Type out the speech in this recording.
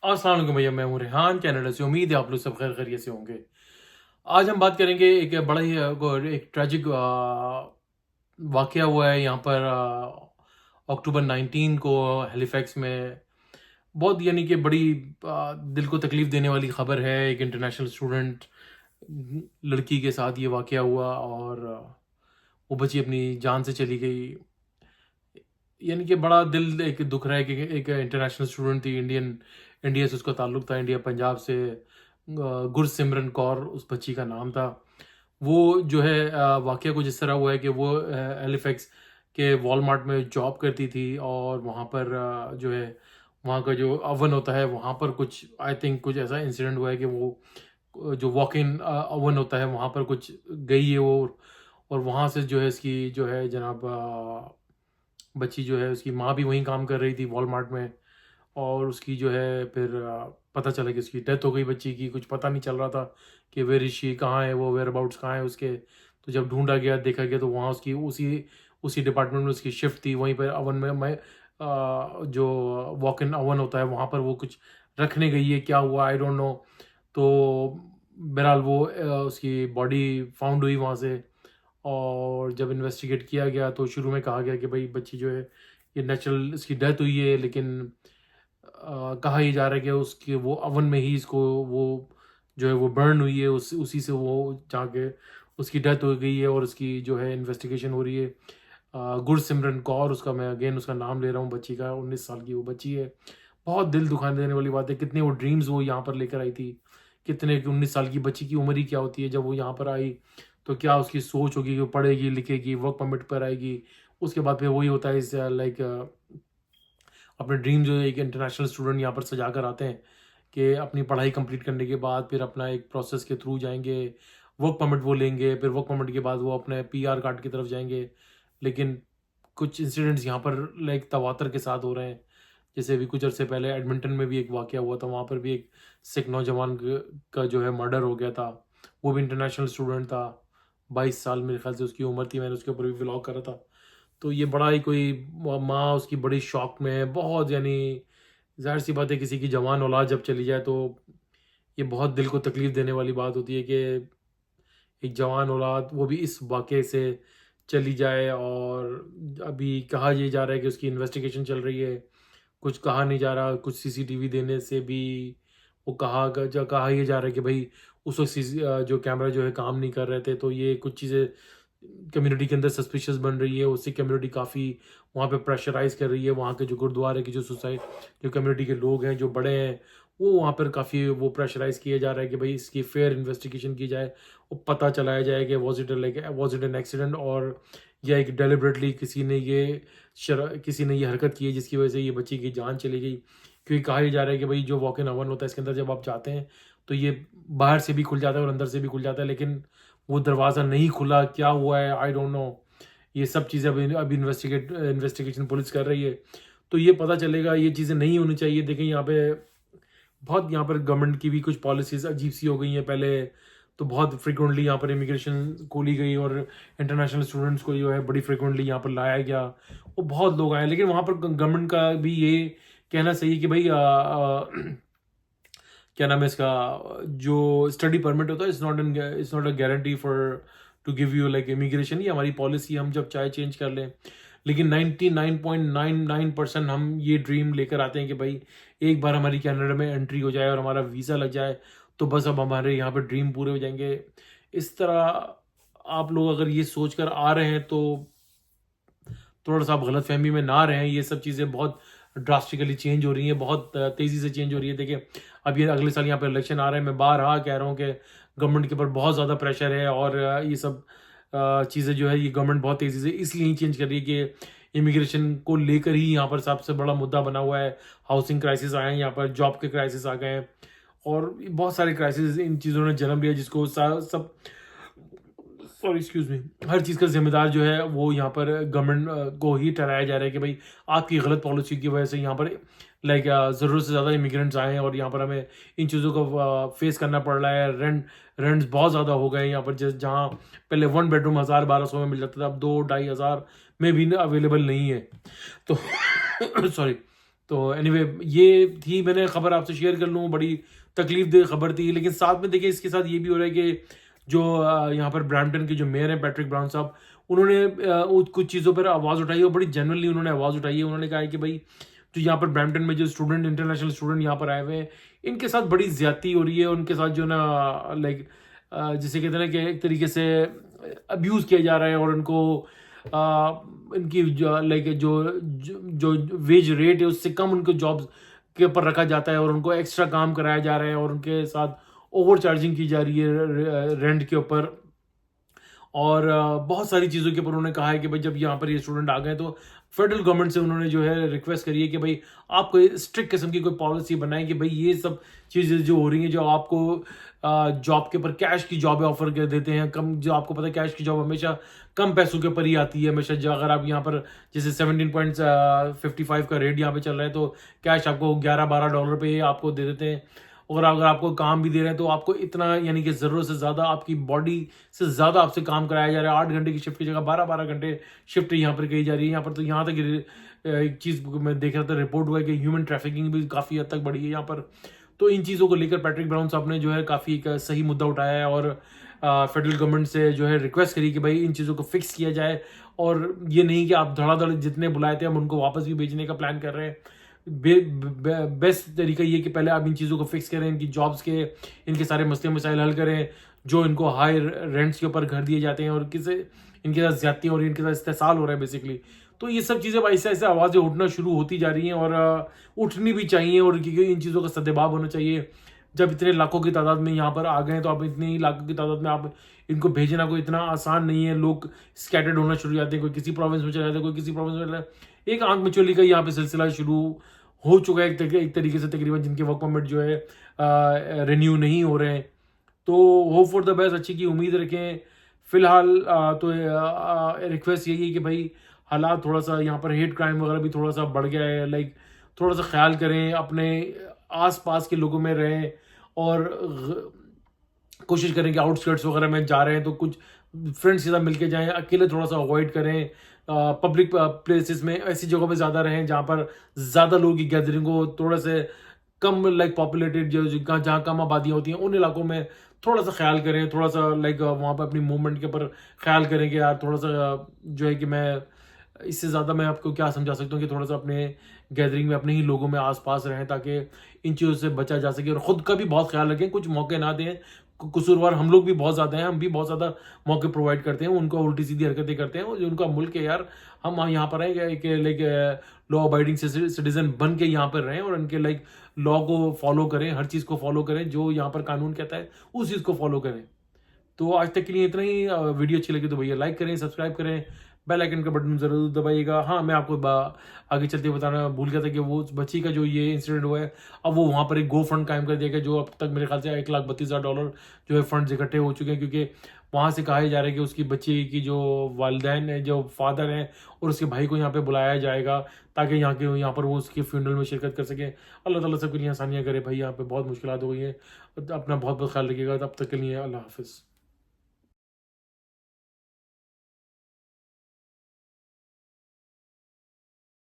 अस्सलाम वालेकुम भैया, मैं हूँ रेहान कनाडा से। उम्मीद है आप लोग सब खैर खैरियत से होंगे। आज हम बात करेंगे एक बड़ा ही एक ट्रेजिक वाक़या हुआ है यहाँ पर अक्टूबर 19 को हैलिफैक्स में। बहुत यानी कि बड़ी दिल को तकलीफ़ देने वाली ख़बर है। एक इंटरनेशनल स्टूडेंट लड़की के साथ ये वाक़या हुआ और वो बच्ची अपनी जान से चली गई। यानी कि बड़ा दिल एक दुख रहा है कि एक इंटरनेशनल स्टूडेंट थी, इंडिया से उसका ताल्लुक था, इंडिया पंजाब से। गुरसिमरन कौर उस बच्ची का नाम था। वो जो है वाक़या कुछ इस तरह हुआ है कि वो हैलिफैक्स के वॉलमार्ट में जॉब करती थी और वहाँ पर जो है वहाँ का जो ओवन होता है वहाँ पर कुछ आई थिंक कुछ ऐसा इंसिडेंट हुआ है कि वो जो वॉक इन ओवन होता है वहाँ पर कुछ गई है वो। और वहाँ से जो है इसकी जो है जनाब बच्ची जो है उसकी माँ भी वहीं काम कर रही थी वॉलमार्ट में। और उसकी जो है फिर पता चला कि उसकी डेथ हो गई बच्ची की। कुछ पता नहीं चल रहा था कि वेयर इज़ शी, कहाँ है वो, वेयर अबाउट्स कहाँ है उसके। तो जब ढूंढा गया देखा गया तो वहाँ उसकी उसी उसी डिपार्टमेंट में उसकी शिफ्ट थी। वहीं पर ओवन में मैं जो वॉक इन ओवन होता है वहाँ पर वो कुछ रखने गई है, क्या हुआ आई डोंट नो। तो बहरहाल वो उसकी बॉडी फाउंड हुई वहाँ से। और जब इन्वेस्टिगेट किया गया तो शुरू में कहा गया कि भाई बच्ची जो है ये नेचुरल इसकी डेथ हुई है, लेकिन कहा ये जा रहा है कि उसके वो ओवन में ही इसको वो जो है वो बर्न हुई है, उसी से वो जाके उसकी डेथ हो गई है। और उसकी जो है इन्वेस्टिगेशन हो रही है। गुरसिमरन कौर उसका, मैं अगेन उसका नाम ले रहा हूँ बच्ची का, 19 साल की वो बच्ची है। बहुत दिल दुखा देने वाली बात है। कितने वो ड्रीम्स वो यहाँ पर लेकर आई थी। कितने 19 साल की बच्ची की उम्र ही क्या होती है जब वो यहाँ पर आई। तो क्या उसकी सोच होगी कि वो पढ़ेगी लिखेगी वर्क परमिट पर आएगी। उसके बाद फिर वही होता है इस लाइक अपने ड्रीम जो एक इंटरनेशनल स्टूडेंट यहाँ पर सजा कर आते हैं कि अपनी पढ़ाई कंप्लीट करने के बाद फिर अपना एक प्रोसेस के थ्रू जाएंगे, वर्क परमिट वो लेंगे, फिर वर्क परमिट के बाद वो अपने पीआर कार्ड की तरफ जाएंगे। लेकिन कुछ इंसिडेंट्स यहाँ पर लाइक तवातर के साथ हो रहे हैं। जैसे अभी कुछ अर्से पहले एडमिंटन में भी एक वाकया हुआ था, वहाँ पर भी एक सिख नौजवान का जो है मर्डर हो गया था। वो भी इंटरनेशनल स्टूडेंट था, 22 साल मेरे ख्याल से उसकी उम्र थी। मैंने उसके ऊपर भी व्लॉग करा था। तो ये बड़ा ही कोई माँ उसकी बड़ी शॉक में है बहुत, यानी ज़ाहिर सी बात है किसी की जवान औलाद जब चली जाए तो ये बहुत दिल को तकलीफ़ देने वाली बात होती है कि एक जवान औलाद वो भी इस वाक़ये से चली जाए। और अभी कहा ये जा रहा है कि उसकी इन्वेस्टिगेशन चल रही है। कुछ कहा नहीं जा रहा, कुछ सीसीटीवी देने से भी वो कहा ये जा रहा है कि भाई उस वक़्त जो कैमरा जो है काम नहीं कर रहे थे। तो ये कुछ चीज़ें कम्युनिटी के अंदर सस्पिशियस बन रही है। उससे कम्युनिटी काफ़ी वहाँ पे प्रेशराइज़ कर रही है। वहाँ के जो गुरुद्वारे की जो जो कम्युनिटी के लोग हैं, जो बड़े हैं, वो वहाँ पर काफ़ी वो प्रेशराइज़ किया जा रहा है कि भाई इसकी फेयर इन्वेस्टिगेशन की जाए। वो पता चलाया जाए कि वाज़ इट एन एक्सीडेंट और या एक डेलिबरेटली किसी ने ये हरकत की है जिसकी वजह से ये बच्ची की जान चली गई। क्योंकि कहा ये जा रहा है कि भाई जो वॉक इन ओवन होता है इसके अंदर जब आप जाते हैं तो ये बाहर से भी खुल जाता है और अंदर से भी खुल जाता है, लेकिन वो दरवाज़ा नहीं खुला, क्या हुआ है आई डोंट नो। ये सब चीज़ें अभी अभी इन्वेस्टिगेशन पुलिस कर रही है। तो ये पता चलेगा, ये चीज़ें नहीं होनी चाहिए। देखें यहाँ पे बहुत यहाँ पर गवर्नमेंट की भी कुछ पॉलिसीज़ अजीब-सी हो गई हैं। पहले तो बहुत फ्रीक्वेंटली यहाँ पर इमिग्रेशन खोली गई और इंटरनेशनल स्टूडेंट्स को जो है बड़ी फ्रीक्वेंटली यहाँ पर लाया गया। वो बहुत लोग आए, लेकिन वहाँ पर गवर्नमेंट का भी ये कहना सही है कि भाई क्या नाम है इसका, जो स्टडी परमिट होता है it's not a guarantee for to give you like immigration. ये हमारी पॉलिसी, हम जब चाहे चेंज कर लें। लेकिन 99.99% हम ये ड्रीम लेकर आते हैं कि भाई एक बार हमारी कनाडा में एंट्री हो जाए और हमारा वीज़ा लग जाए तो बस अब हमारे यहाँ पे ड्रीम पूरे हो जाएंगे। इस तरह आप लोग अगर ये सोच कर आ रहे हैं तो थोड़ा सा आप गलतफहमी में ना रहें। ये सब चीज़ें बहुत ड्रास्टिकली चेंज हो रही हैं, बहुत तेज़ी से चेंज हो रही है। देखिए अब ये अगले साल यहाँ पे इलेक्शन आ रहे हैं। मैं बारहा कह रहा हूँ कि गवर्नमेंट के ऊपर बहुत ज़्यादा प्रेशर है और ये सब चीज़ें जो है ये गवर्नमेंट बहुत तेज़ी से इसलिए ही चेंज कर रही है कि इमिग्रेशन को लेकर ही यहाँ पर सबसे बड़ा मुद्दा बना हुआ है। हाउसिंग क्राइसिस आए हैं यहाँ पर, जॉब के क्राइसिस आ गए हैं और बहुत सारे क्राइसिस इन चीज़ों ने जन्म लिया जिसको सब सॉरी एक्सक्यूज मी, हर चीज़ का जिम्मेदार जो है वो यहाँ पर गवर्नमेंट को ही ठहराया जा रहा है कि भाई आपकी गलत पॉलिसी की वजह से यहाँ पर लाइक ज़रूरत से ज़्यादा इमिग्रेंट्स आए हैं और यहाँ पर हमें इन चीज़ों को फेस करना पड़ रहा है। रेंट्स बहुत ज़्यादा हो गए हैं यहाँ पर। जहाँ पहले 1 बेडरूम 1000-1200 में मिल जाता था, अब 2-2500 में भी अवेलेबल नहीं है। तो सॉरी, तो एनीवे ये थी, मैंने खबर आपसे शेयर कर लूँ, बड़ी तकलीफदेह खबर थी। लेकिन साथ में देखिए इसके साथ ये भी हो रहा है कि जो यहाँ पर ब्रैम्पटन के जो मेयर हैं पैट्रिक ब्राउन साहब, उन्होंने कुछ चीज़ों पर आवाज़ उठाई और बड़ी जेन्युइनली उन्होंने आवाज़ उठाई है। उन्होंने कहा है कि भाई जो यहाँ पर ब्रैम्पटन में जो स्टूडेंट, इंटरनेशनल स्टूडेंट यहाँ पर आए हुए हैं, इनके साथ बड़ी ज़्यादती हो रही है। उनके साथ जो ना लाइक जिसे कहते हैं ना कि एक तरीके से अब्यूज़ किया जा रहा है और उनको इनकी लाइक जो वेज रेट है उससे कम उनको जॉब्स के ऊपर रखा जाता है और उनको एक्स्ट्रा काम कराया जा रहा है और उनके साथ ओवर चार्जिंग की जा रही है रेंट के ऊपर। और बहुत सारी चीज़ों के ऊपर उन्होंने कहा है कि भाई जब यहाँ पर ये स्टूडेंट आ गए तो फेडरल गवर्नमेंट से उन्होंने जो है रिक्वेस्ट करी है कि भाई आप कोई स्ट्रिक्ट किस्म की कोई पॉलिसी बनाएं कि भाई ये सब चीज़ें जो हो रही हैं, जो आपको जॉब के ऊपर कैश की जॉब ऑफर कर देते हैं कम, जो आपको पता है कैश की जॉब हमेशा कम पैसों के ऊपर ही आती है हमेशा। जो अगर आप यहाँ पर जैसे 17.55 का रेट यहाँ पे चल रहा है तो कैश आपको $11-12 पे आपको दे देते हैं। और अगर आपको काम भी दे रहे हैं तो आपको इतना यानी कि ज़रूरत से ज़्यादा आपकी बॉडी से ज़्यादा आपसे काम कराया जा रहा है। 8 घंटे की शिफ्ट की जगह 12-12 घंटे शिफ्ट यहाँ पर की जा रही है। यहाँ पर तो यहाँ तक एक चीज़ मैं देख रहा था, रिपोर्ट हुआ है कि ह्यूमन ट्रैफिकिंग भी काफ़ी हद तक बढ़ी है यहाँ पर। तो इन चीज़ों को लेकर पैट्रिक ब्राउन साहब ने जो है काफ़ी एक सही मुद्दा उठाया है और फेडरल गवर्नमेंट से जो है रिक्वेस्ट करी कि भाई इन चीज़ों को फिक्स किया जाए। और ये नहीं कि आप धड़ाधड़ जितने बुलाए थे हम उनको वापस भी भेजने का प्लान कर रहे हैं। बेस्ट तरीका ये कि पहले आप इन चीज़ों को फिक्स करें, इनकी जॉब्स के इनके सारे मसले मसाइल हल करें, जो इनको हाई रेंट्स के ऊपर घर दिए जाते हैं और किसे इनके साथ ज्यादती हो रही है, इनके साथ इस्तेसाल हो रहा है बेसिकली। तो ये सब चीज़ें ऐसे ऐसे आवाज़ें उठना शुरू होती जा रही हैं और उठनी भी चाहिए और क्योंकि इन चीज़ों का सद्भाव होना चाहिए। जब इतने लाखों की तादाद में यहाँ पर आ गए हैं तो आप इतनी लाखों की तादाद में आप इनको भेजना कोई इतना आसान नहीं है। लोग स्कैटर्ड होना शुरू हो जाते हैं, कोई किसी प्रोविंस में चले जाते हैं, कोई किसी प्रोविंस में चले जाते हैं। एक आंख मिचौली का यहाँ पे सिलसिला शुरू हो चुका है एक तरीके से तकरीबन, जिनके वर्क परमिट जो है रिन्यू नहीं हो रहे हैं। तो होप फॉर द बेस्ट, अच्छी की उम्मीद रखें। फिलहाल तो रिक्वेस्ट यही है कि भाई हालात थोड़ा सा यहाँ पर हेट क्राइम वगैरह भी थोड़ा सा बढ़ गया है। लाइक थोड़ा सा ख्याल करें, अपने आसपास के लोगों में रहें और कोशिश करें कि आउटस्कर्ट्स वगैरह में जा रहे हैं तो कुछ फ्रेंड्स के साथ मिलके जाएं, अकेले थोड़ा सा अवॉइड करें। पब्लिक प्लेसेस में ऐसी जगहों पे ज़्यादा रहें जहाँ पर ज़्यादा लोगों की गैदरिंग हो, थोड़ा से कम लाइक पॉपुलेटेड जहाँ कम आबादियाँ होती हैं उन इलाकों में थोड़ा सा ख्याल करें। थोड़ा सा लाइक वहाँ पर अपनी मूवमेंट के ऊपर ख्याल करें कि यार थोड़ा सा जो है कि मैं इससे ज़्यादा मैं आपको क्या समझा सकता हूँ कि थोड़ा सा अपने गैदरिंग में अपने ही लोगों में आसपास रहें ताकि इन चीज़ों से बचा जा सके। और ख़ुद का भी बहुत ख्याल रखें, कुछ मौके ना दें। कसूरवार हम लोग भी बहुत ज़्यादा हैं, हम भी बहुत ज़्यादा मौके प्रोवाइड करते हैं, उनको उल्टी सीधी हरकतें करते हैं। जो उनका मुल्क है यार, हम यहाँ पर हैं कि लाइक लॉ अबाइडिंग सिटीजन बन के यहाँ पर रहें और उनके लाइक लॉ को फॉलो करें, हर चीज़ को फॉलो करें, जो यहाँ पर कानून कहता है उस चीज़ को फॉलो करें। तो आज तक के लिए इतना ही। वीडियो अच्छी लगी तो भैया लाइक करें, सब्सक्राइब करें, बेल आइकन का बटन ज़रूर दबाइएगा। हाँ, मैं आपको आगे चलते बताना भूल गया था कि वो बच्ची का जो ये इंसिडेंट हुआ है, अब वो वहाँ पर एक गो फंड कायम कर दिया गया, जो अब तक मेरे ख्याल से $1,32,000 जो है फंड इकट्ठे हो चुके हैं। क्योंकि वहाँ से कहा जा रहा है कि उसकी बच्ची की जो वालिदैन है, जो फादर हैं और उसके भाई को यहाँ पे बुलाया जाएगा ताकि यहाँ पर वो उसके फ्यूनरल में शिरकत कर सकें। अल्लाह ताला सबके लिए आसानियाँ करे भाई, यहाँ पे बहुत मुश्किलात हो गई हैं। अपना बहुत बहुत ख्याल रखिएगा। तब तक के लिए अल्लाह हाफिज़।